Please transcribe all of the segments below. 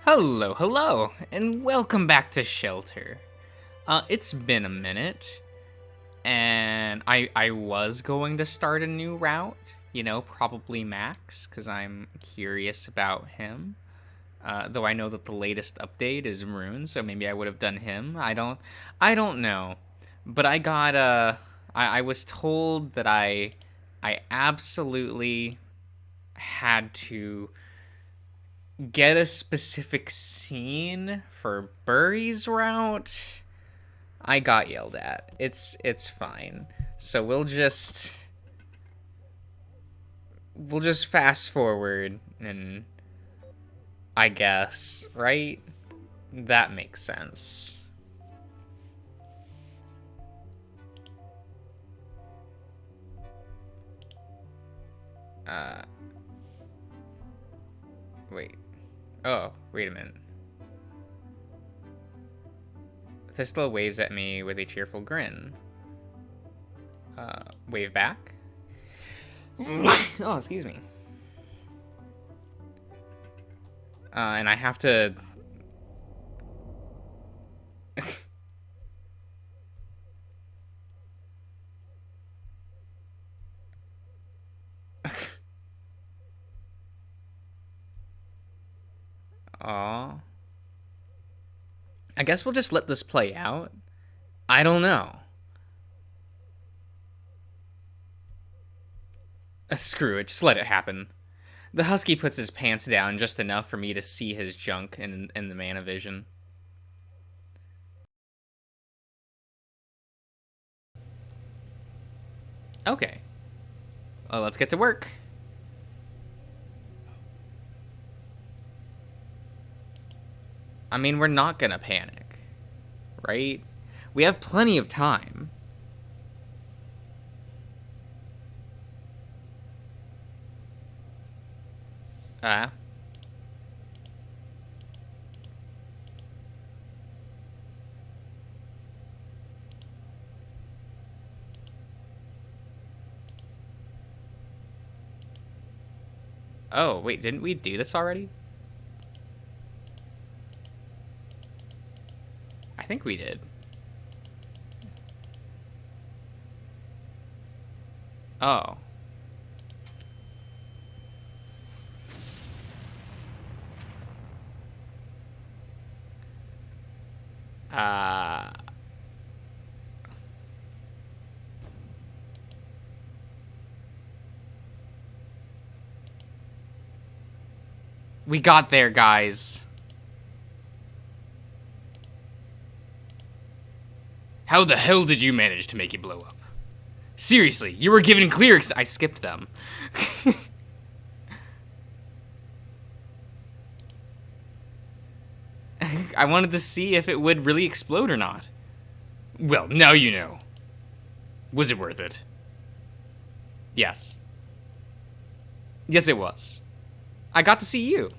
Hello, hello, and welcome back to Shelter. It's been a minute, and I was going to start a new route, probably Max, because I'm curious about him. Though I know that the latest update is Maroon, so maybe I would have done him. I don't know. But I was told that I absolutely had to get a specific scene for Burry's route. I got yelled at. It's fine. So we'll just fast forward, and I guess, right? That makes sense. Wait. Oh, wait a minute. Thistle waves at me with a cheerful grin. Wave back? Oh, excuse me. And I have to... Aw. I guess we'll just let this play out. I don't know. Screw it, just let it happen. The husky puts his pants down just enough for me to see his junk in the Manavision. Okay. Well, let's get to work. I mean, we're not gonna panic, right? We have plenty of time. Oh, wait, didn't we do this already? I think we did. Oh. We got there, guys. How the hell did you manage to make it blow up? Seriously, you were given clear I skipped them. I wanted to see if it would really explode or not. Well, now you know. Was it worth it? Yes. Yes, it was. I got to see you.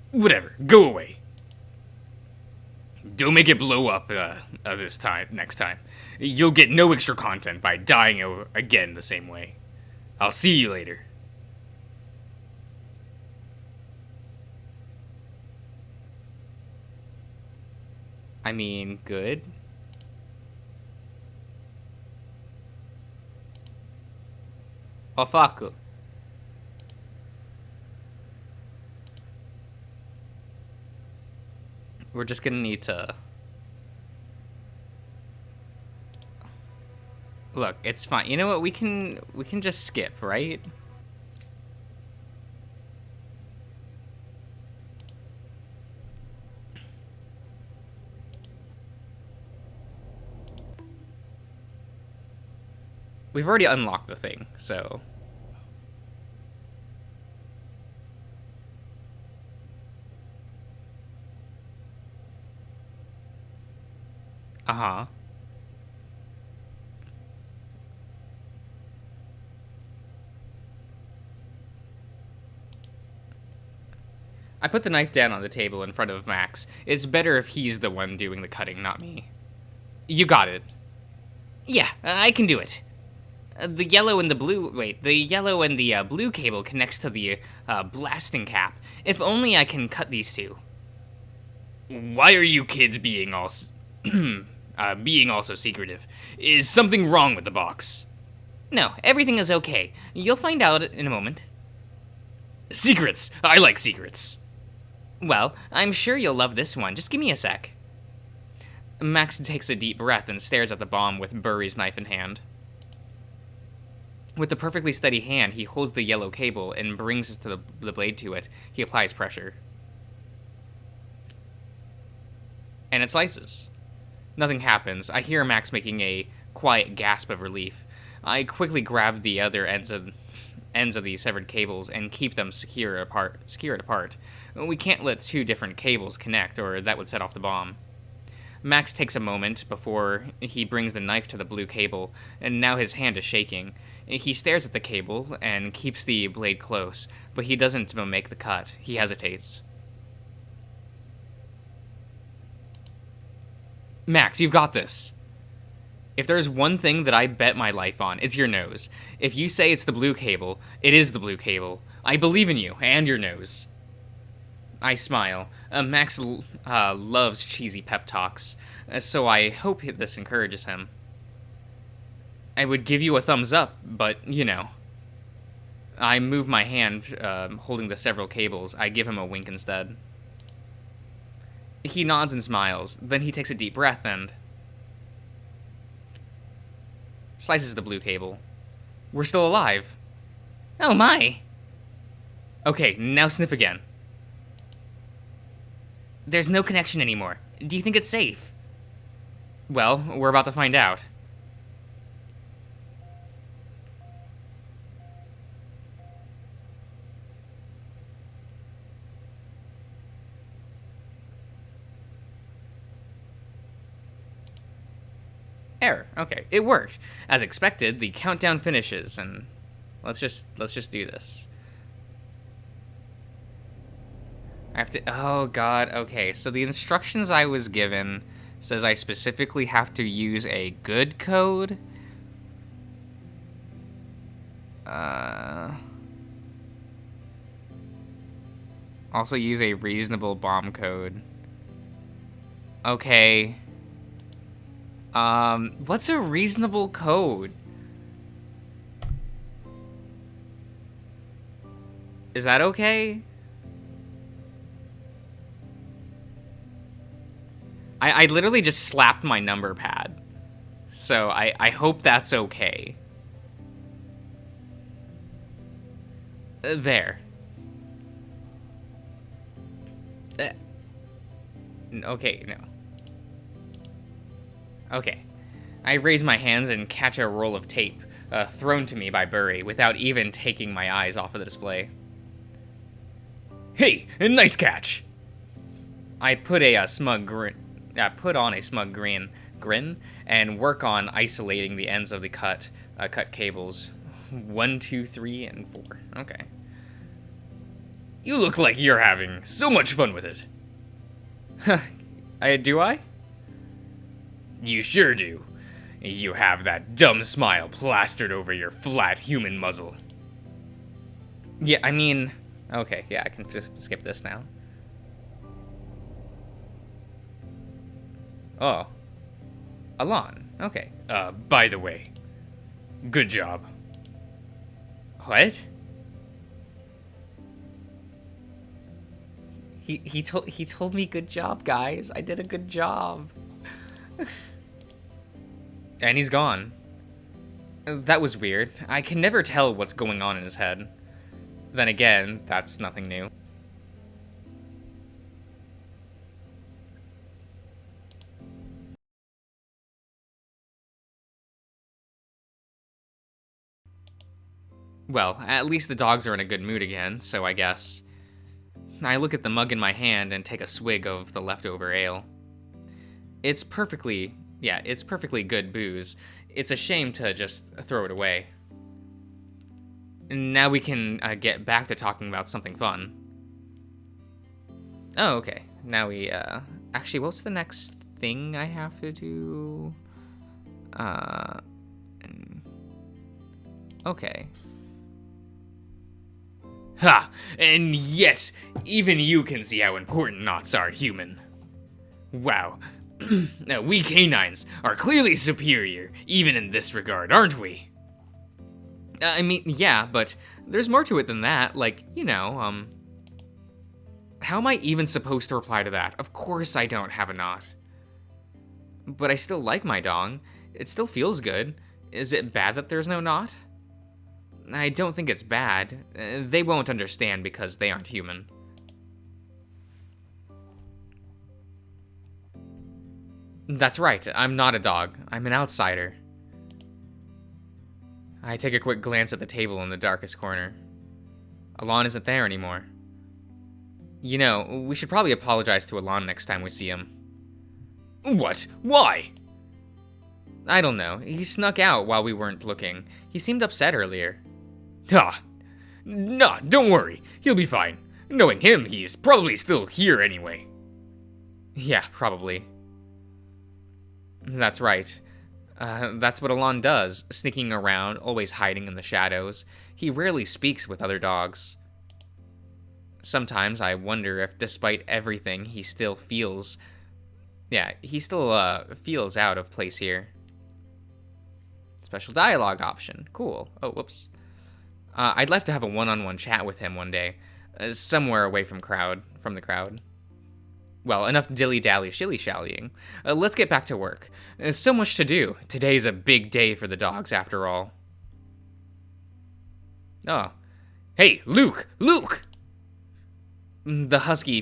Whatever, go away. Don't make it blow up next time. You'll get no extra content by dying again the same way. I'll see you later. I mean, good. Oh, fuck. We're just gonna need to... Look, it's fine. You know what? We can just skip, right? We've already unlocked the thing, so... Uh-huh. I put the knife down on the table in front of Max. It's better if he's the one doing the cutting, not me. You got it. Yeah, I can do it. The yellow and the blue, the yellow and the blue cable connects to the blasting cap. If only I can cut these two. Why are you kids being all, being all so secretive? Is something wrong with the box? No, everything is okay. You'll find out in a moment. Secrets! I like secrets! Well, I'm sure you'll love this one. Just give me a sec. Max takes a deep breath and stares at the bomb with Burry's knife in hand. With a perfectly steady hand, he holds the yellow cable and brings the blade to it. He applies pressure. And it slices. Nothing happens. I hear Max making a quiet gasp of relief. I quickly grab the other ends of the severed cables and keep them secured apart. We can't let two different cables connect, or that would set off the bomb. Max takes a moment before he brings the knife to the blue cable, and now his hand is shaking. He stares at the cable and keeps the blade close, but he doesn't make the cut. He hesitates. Max, you've got this. If there's one thing that I bet my life on, it's your nose. If you say it's the blue cable, it is the blue cable. I believe in you and your nose. I smile. Max loves cheesy pep talks, so I hope this encourages him. I would give you a thumbs up, but, you know. I move my hand, holding the several cables. I give him a wink instead. He nods and smiles. Then he takes a deep breath and slices the blue cable. We're still alive. Oh my! Okay, now sniff again. There's no connection anymore. Do you think it's safe? Well, we're about to find out. Error. Okay, it worked. As expected, the countdown finishes, and let's just do this. I have to. Oh God. Okay, so the instructions I was given says I specifically have to use a good code. Also use a reasonable bomb code. Okay. What's a reasonable code? Is that okay? I literally just slapped my number pad. So I hope that's okay. There. Okay, no. Okay. I raise my hands and catch a roll of tape, thrown to me by Burry, without even taking my eyes off of the display. Hey, nice catch! I put a smug grin. Put on a smug grin, and work on isolating the ends of the cut cables. 1, 2, 3, and 4. Okay. You look like you're having so much fun with it. Do I? You sure do. You have that dumb smile plastered over your flat human muzzle. Yeah, I mean... Okay, yeah, I can just skip this now. Oh. Alon. Okay. By the way. Good job. What? He told me good job, guys. I did a good job. And he's gone. That was weird. I can never tell what's going on in his head. Then again, that's nothing new. Well, at least the dogs are in a good mood again, so I guess. I look at the mug in my hand and take a swig of the leftover ale. It's perfectly good booze. It's a shame to just throw it away. Now we can get back to talking about something fun. Oh, okay. Now we, actually, what's the next thing I have to do? Okay. Ha! And yet, even you can see how important knots are, human. Wow. We canines are clearly superior, even in this regard, aren't we? I mean, yeah, but there's more to it than that. Like, how am I even supposed to reply to that? Of course I don't have a knot. But I still like my dong. It still feels good. Is it bad that there's no knot? I don't think it's bad. They won't understand because they aren't human. That's right, I'm not a dog. I'm an outsider. I take a quick glance at the table in the darkest corner. Alon isn't there anymore. You know, we should probably apologize to Alon next time we see him. What? Why? I don't know. He snuck out while we weren't looking. He seemed upset earlier. Ah. Nah, don't worry. He'll be fine. Knowing him, he's probably still here anyway. Yeah, probably. That's right. That's what Alon does, sneaking around, always hiding in the shadows. He rarely speaks with other dogs. Sometimes I wonder if, despite everything, he still feels... Yeah, he still feels out of place here. Special dialogue option. Cool. Oh, whoops. I'd like to have a one-on-one chat with him one day. Somewhere away from the crowd. Well, enough dilly-dally shilly-shallying. Let's get back to work. So much to do. Today's a big day for the dogs, after all. Oh. Hey, Luke! Luke! My husky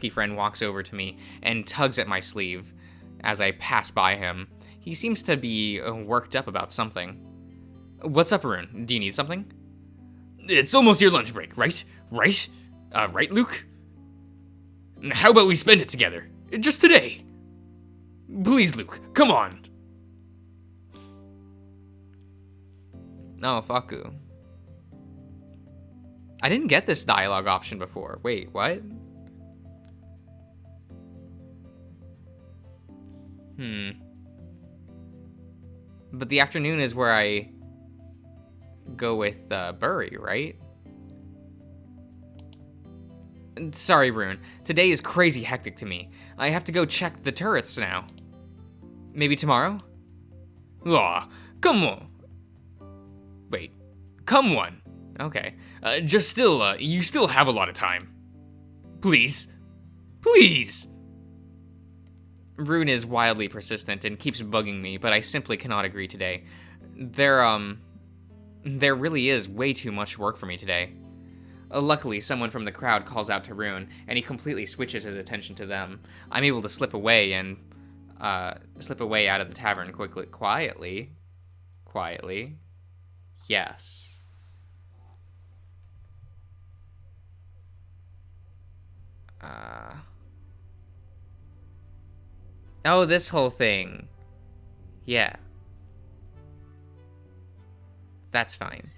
friend walks over to me and tugs at my sleeve as I pass by him. He seems to be worked up about something. What's up, Arun? Do you need something? It's almost your lunch break, right? Right, Luke? How about we spend it together? Just today. Please, Luke, come on. Oh, Faku. I didn't get this dialogue option before. Wait, what? But the afternoon is where I go with Burry, right? Sorry, Rune. Today is crazy hectic to me. I have to go check the turrets now. Maybe tomorrow? Aw, come on. Wait, come on. Okay. You still have a lot of time. Please. Please. Rune is wildly persistent and keeps bugging me, but I simply cannot agree today. There really is way too much work for me today. Luckily, someone from the crowd calls out to Rune, and he completely switches his attention to them. I'm able to slip away out of the tavern quietly. Yes. Oh, this whole thing. Yeah. That's fine.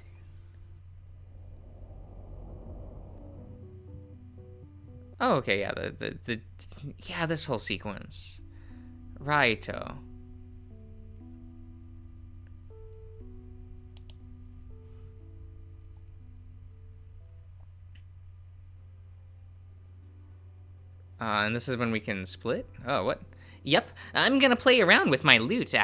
Oh, okay, yeah, yeah, this whole sequence. Righto. And this is when we can split? Oh, what? Yep, I'm gonna play around with my lute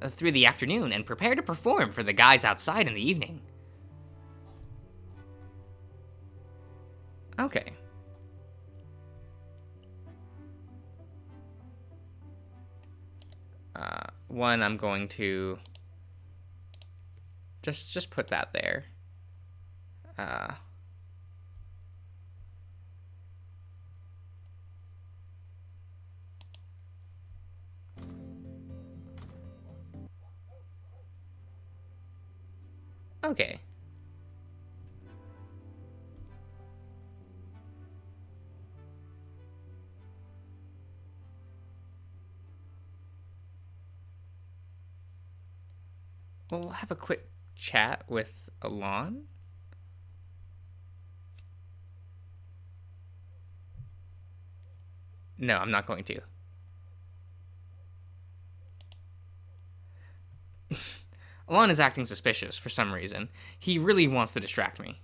through the afternoon and prepare to perform for the guys outside in the evening. Okay. One, I'm going to just put that there. Okay. Well, we'll have a quick chat with Alon. No, I'm not going to. Alon is acting suspicious for some reason. He really wants to distract me.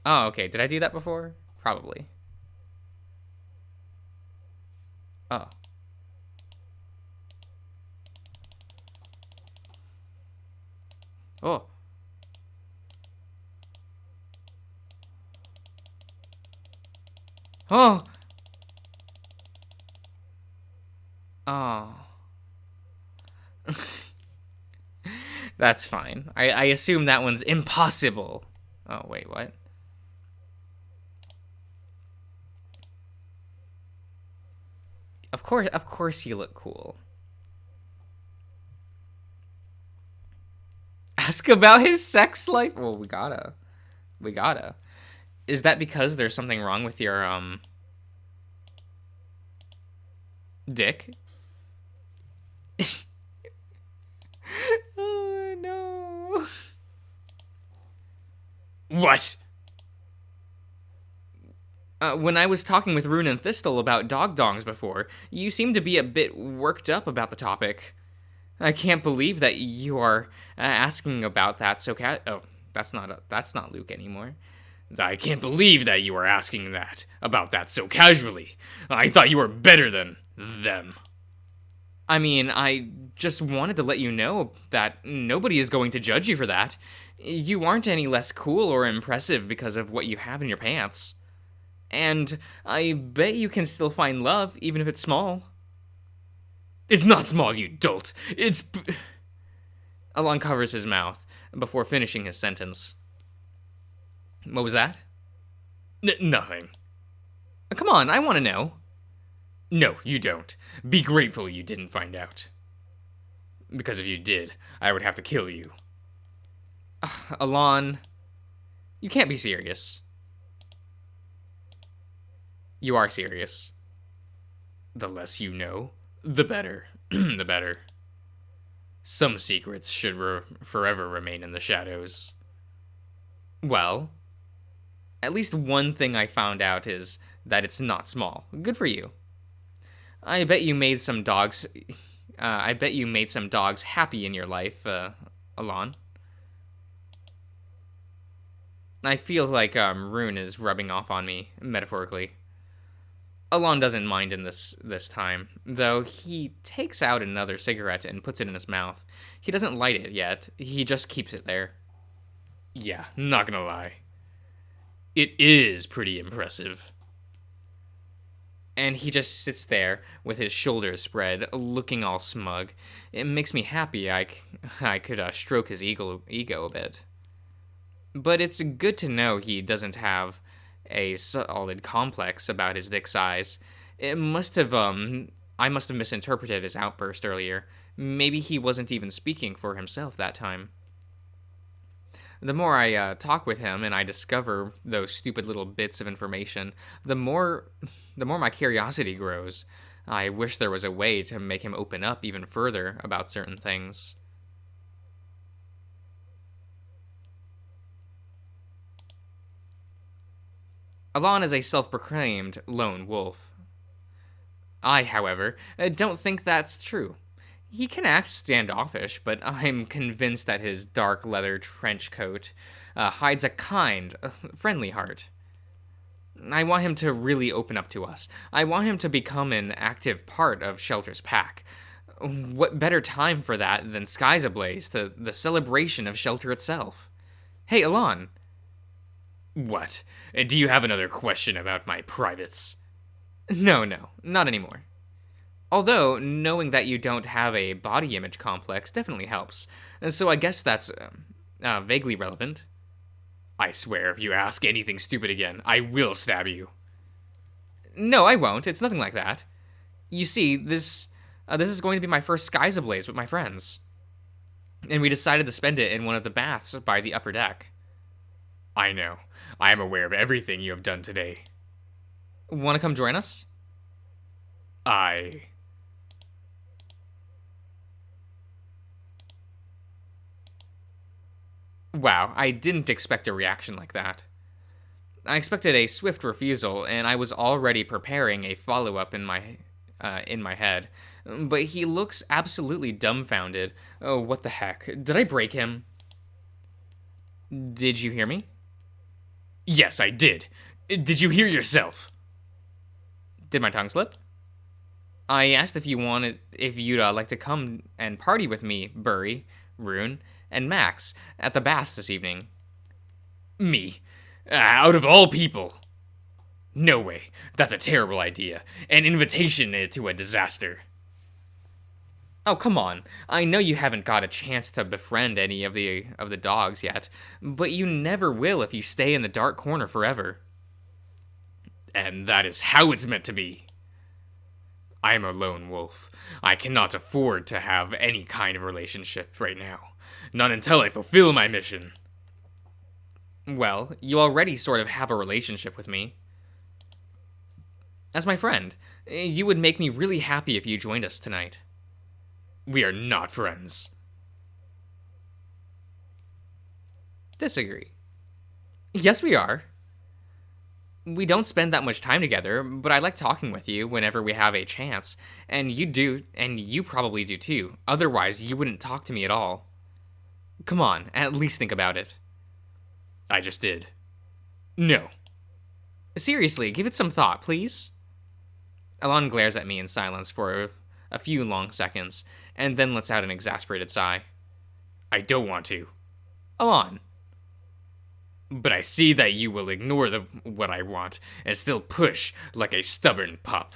Oh, okay. Did I do that before? Probably. Oh. Oh. Oh. Oh. That's fine. I assume that one's impossible. Oh, wait, what? Of course you look cool. Ask about his sex life? Well, we gotta. Is that because there's something wrong with your, dick? Oh, no. What? When I was talking with Rune and Thistle about dog dongs before, you seemed to be a bit worked up about the topic. I can't believe that you are asking about that so oh, that's not Luke anymore. I can't believe that you are asking that about that so casually. I thought you were better than them. I mean, I just wanted to let you know that nobody is going to judge you for that. You aren't any less cool or impressive because of what you have in your pants. And I bet you can still find love, even if it's small. It's not small, you dolt. It's... Alon covers his mouth before finishing his sentence. What was that? Nothing. Come on, I want to know. No, you don't. Be grateful you didn't find out. Because if you did, I would have to kill you. Alon, you can't be serious. You are serious. The less you know, the better. The better. Some secrets should forever remain in the shadows. Well, at least one thing I found out is that it's not small. Good for you. I bet you made some dogs happy in your life, Alon. I feel like Rune is rubbing off on me, metaphorically. Alon doesn't mind in this time, though he takes out another cigarette and puts it in his mouth. He doesn't light it yet, he just keeps it there. Yeah, not gonna lie. It is pretty impressive. And he just sits there with his shoulders spread, looking all smug. It makes me happy I could stroke his ego a bit. But it's good to know he doesn't have a solid complex about his dick size. I must have misinterpreted his outburst earlier. Maybe he wasn't even speaking for himself that time. The more I talk with him and I discover those stupid little bits of information, the more my curiosity grows. I wish there was a way to make him open up even further about certain things. Alon is a self-proclaimed lone wolf. I, however, don't think that's true. He can act standoffish, but I'm convinced that his dark leather trench coat hides a kind, friendly heart. I want him to really open up to us. I want him to become an active part of Shelter's pack. What better time for that than Skies Ablaze, the celebration of Shelter itself? Hey, Alon. What? Do you have another question about my privates? No, not anymore. Although, knowing that you don't have a body image complex definitely helps. So I guess that's vaguely relevant. I swear, if you ask anything stupid again, I will stab you. No, I won't. It's nothing like that. You see, this is going to be my first Skies Ablaze with my friends. And we decided to spend it in one of the baths by the upper deck. I know. I am aware of everything you have done today. Want to come join us? Wow, I didn't expect a reaction like that. I expected a swift refusal, and I was already preparing a follow-up in my in my head. But he looks absolutely dumbfounded. Oh, what the heck? Did I break him? Did you hear me? Yes, I did. Did you hear yourself? Did my tongue slip? I asked if you'd like to come and party with me, Burry, Rune, and Max at the baths this evening. Me? Out of all people? No way. That's a terrible idea. An invitation to a disaster. Oh, come on. I know you haven't got a chance to befriend any of the dogs yet, but you never will if you stay in the dark corner forever. And that is how it's meant to be. I am a lone wolf. I cannot afford to have any kind of relationship right now. Not until I fulfill my mission. Well, you already sort of have a relationship with me. As my friend, you would make me really happy if you joined us tonight. We are not friends. Disagree. Yes, we are. We don't spend that much time together, but I like talking with you whenever we have a chance, and you do, and you probably do too. Otherwise, you wouldn't talk to me at all. Come on, at least think about it. I just did. No. Seriously, give it some thought, please. Alon glares at me in silence for a few long seconds, and then lets out an exasperated sigh. I don't want to. Alon. But I see that you will ignore what I want and still push like a stubborn pup.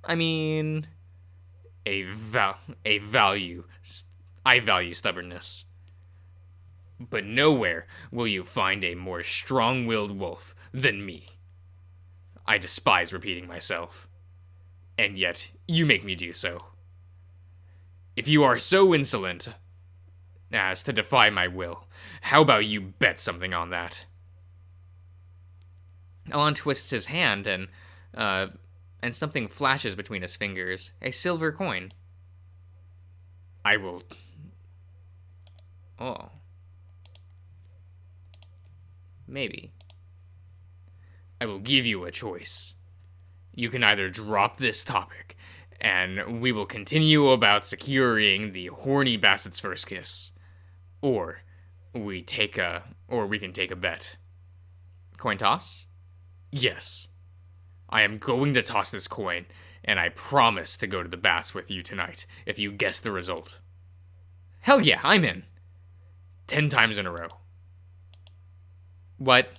I mean... I value stubbornness. But nowhere will you find a more strong-willed wolf than me. I despise repeating myself. And yet, you make me do so. If you are so insolent as to defy my will, how about you bet something on that? Alon twists his hand and something flashes between his fingers. A silver coin. I will... Oh. Maybe. I will give you a choice. You can either drop this topic, and we will continue about securing the horny basset's first kiss. Or we can take a bet. Coin toss? Yes. I am going to toss this coin, and I promise to go to the baths with you tonight if you guess the result. Hell yeah, I'm in. 10 times in a row. What?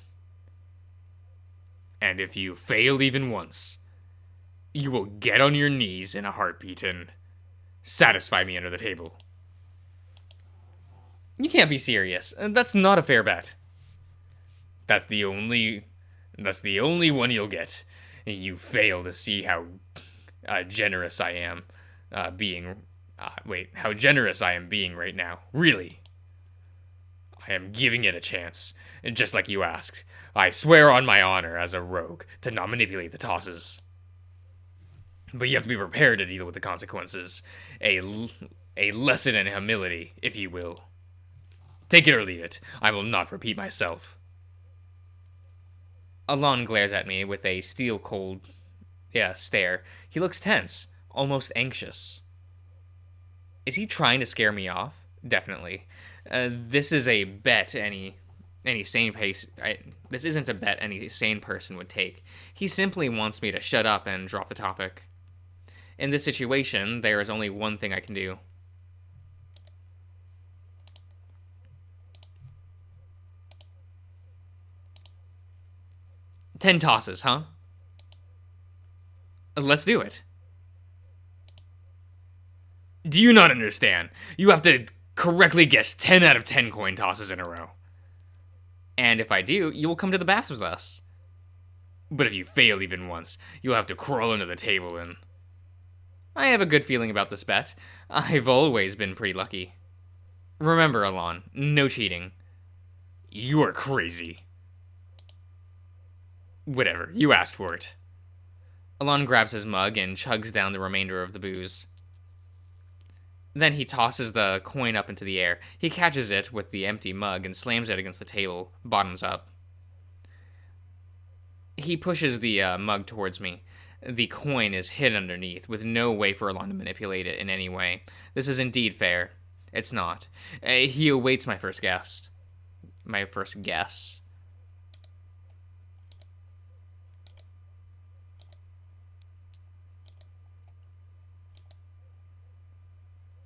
And if you fail even once, you will get on your knees in a heartbeat and satisfy me under the table. You can't be serious. That's not a fair bet. That's the only one you'll get. You fail to see how generous I am how generous I am being right now. Really. I am giving it a chance, just like you asked. I swear on my honor as a rogue to not manipulate the tosses. But you have to be prepared to deal with the consequences. A lesson in humility, if you will. Take it or leave it. I will not repeat myself. Alon glares at me with a steel-cold stare. He looks tense, almost anxious. Is he trying to scare me off? Definitely. This is a bet any sane this isn't a bet any sane person would take. He simply wants me to shut up and drop the topic. In this situation, there is only one thing I can do. "10 tosses, huh? Let's do it." Do you not understand? You have to correctly guess 10 out of 10 coin tosses in a row. And if I do, you will come to the baths with us. But if you fail even once, you'll have to crawl under the table and... I have a good feeling about this bet. I've always been pretty lucky. Remember, Alon, no cheating. You are crazy. Whatever, you asked for it. Alon grabs his mug and chugs down the remainder of the booze. Then he tosses the coin up into the air. He catches it with the empty mug and slams it against the table, bottoms up. He pushes the mug towards me. The coin is hidden underneath, with no way for Alon to manipulate it in any way. This is indeed fair. It's not. He awaits my first guess. My first guess.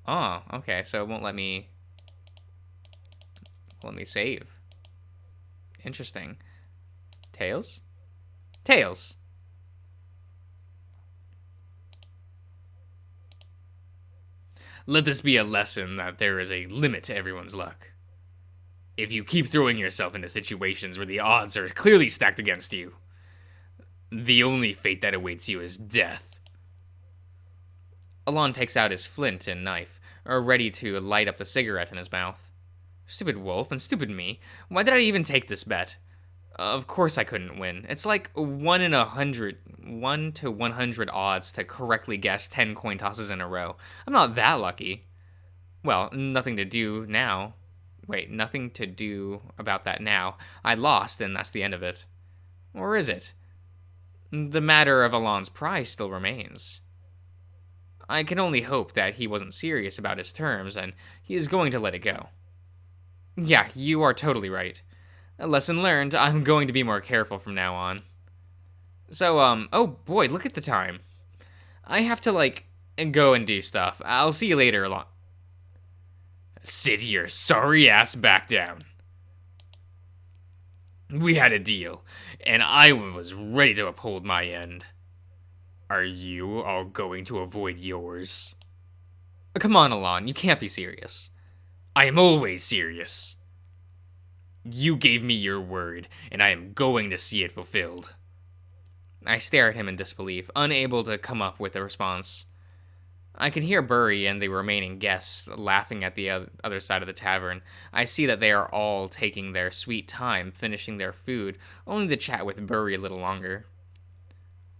Oh, okay, so it won't let me save. Interesting. Tails? Tails. Let this be a lesson that there is a limit to everyone's luck. If you keep throwing yourself into situations where the odds are clearly stacked against you, the only fate that awaits you is death. Alon takes out his flint and knife, ready to light up the cigarette in his mouth. Stupid wolf and stupid me. Why did I even take this bet? Of course I couldn't win. It's like 1 to 100 odds to correctly guess 10 coin tosses in a row. I'm not that lucky. Well, nothing to do now. Wait, nothing to do about that now. I lost, and that's the end of it. Or is it? The matter of Alon's prize still remains. I can only hope that he wasn't serious about his terms, and he is going to let it go. Yeah, you are totally right. A lesson learned. I'm going to be more careful from now on. So, oh boy, look at the time. I have to, go and do stuff. I'll see you later, Alon. Sit your sorry ass back down. We had a deal, and I was ready to uphold my end. Are you all going to avoid yours? Come on, Alon, you can't be serious. I am always serious. You gave me your word, and I am going to see it fulfilled. I stare at him in disbelief, unable to come up with a response. I can hear Burry and the remaining guests laughing at the other side of the tavern. I see that they are all taking their sweet time finishing their food, only to chat with Burry a little longer.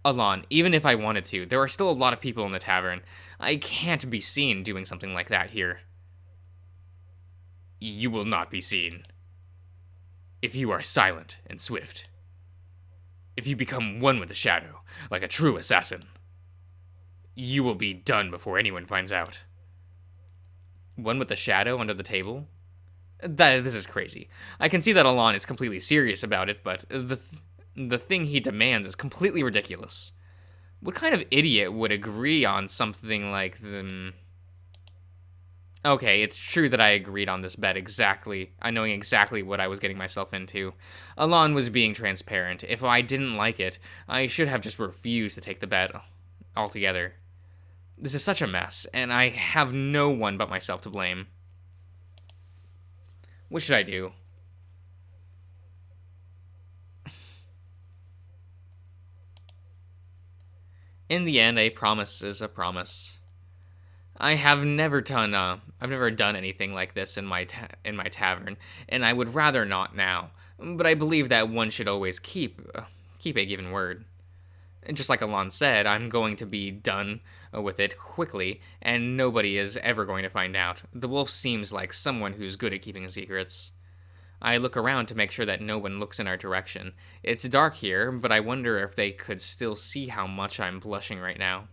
Alon, even if I wanted to, there are still a lot of people in the tavern. I can't be seen doing something like that here. You will not be seen. If you are silent and swift. If you become one with the shadow, like a true assassin, you will be done before anyone finds out. One with the shadow under the table? This is crazy. I can see that Alon is completely serious about it, but the thing he demands is completely ridiculous. What kind of idiot would agree on something like the... Okay, it's true that I agreed on this bet exactly. I knowing exactly what I was getting myself into. Alon was being transparent. If I didn't like it, I should have just refused to take the bet altogether. This is such a mess, and I have no one but myself to blame. What should I do? In the end, a promise is a promise. I've never done anything like this in my tavern, and I would rather not now. But I believe that one should always keep a given word. And just like Alon said, I'm going to be done with it quickly, and nobody is ever going to find out. The wolf seems like someone who's good at keeping secrets. I look around to make sure that no one looks in our direction. It's dark here, but I wonder if they could still see how much I'm blushing right now.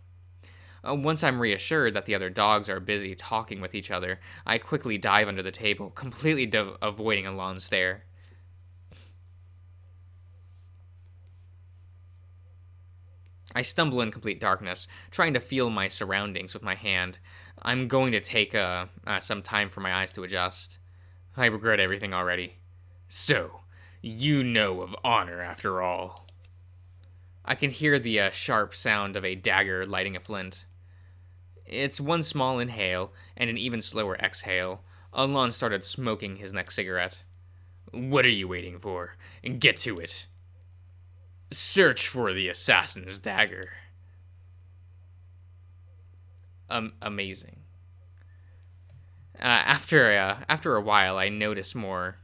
Once I'm reassured that the other dogs are busy talking with each other, I quickly dive under the table, completely avoiding Alon's stare. I stumble in complete darkness, trying to feel my surroundings with my hand. I'm going to take some time for my eyes to adjust. I regret everything already. So, you know of honor after all. I can hear the sharp sound of a dagger lighting a flint. It's one small inhale and an even slower exhale. Alon started smoking his next cigarette. What are you waiting for? Get to it. Search for the assassin's dagger. Amazing. After a while, I notice more.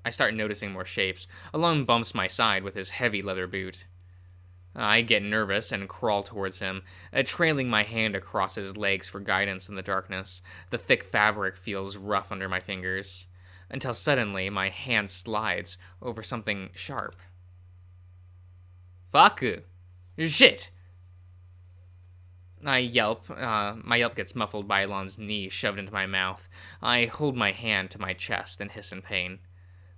I start noticing more shapes. Alon bumps my side with his heavy leather boot. I get nervous and crawl towards him, trailing my hand across his legs for guidance in the darkness. The thick fabric feels rough under my fingers, until suddenly my hand slides over something sharp. Fuck. Shit! I yelp. My yelp gets muffled by Alon's knee shoved into my mouth. I hold my hand to my chest and hiss in pain.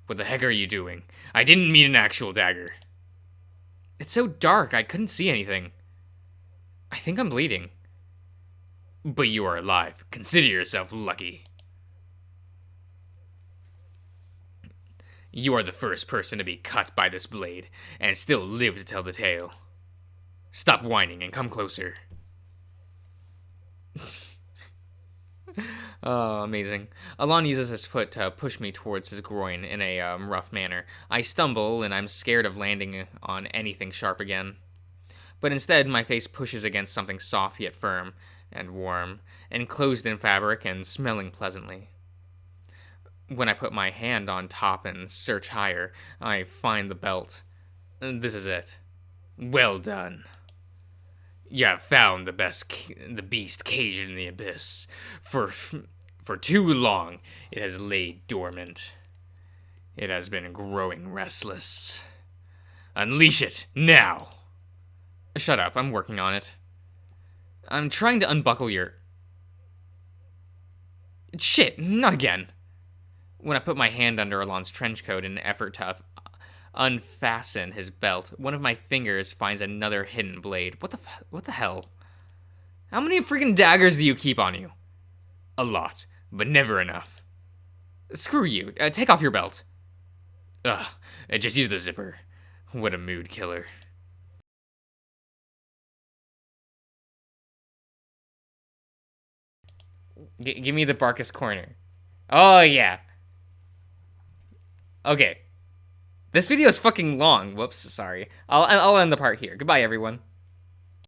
What the heck are you doing? I didn't mean an actual dagger. It's so dark, I couldn't see anything. I think I'm bleeding. But you are alive. Consider yourself lucky. You are the first person to be cut by this blade, and still live to tell the tale. Stop whining and come closer. Oh, amazing. Alon uses his foot to push me towards his groin in a rough manner. I stumble, and I'm scared of landing on anything sharp again. But instead, my face pushes against something soft yet firm, and warm, enclosed in fabric and smelling pleasantly. When I put my hand on top and search higher, I find the belt. This is it. Well done. You have found the beast caged in the abyss. For too long, it has laid dormant. It has been growing restless. Unleash it, now! Shut up, I'm working on it. I'm trying to unbuckle your... Shit, not again. When I put my hand under Alon's trench coat in an effort to unfasten his belt, one of my fingers finds another hidden blade. What the hell? How many freaking daggers do you keep on you? A lot, but never enough. Screw you. Take off your belt. Ugh, just use the zipper. What a mood killer. Give me the Barkus corner. Oh, yeah. Okay. This video is fucking long. Whoops, sorry. I'll end the part here. Goodbye, everyone.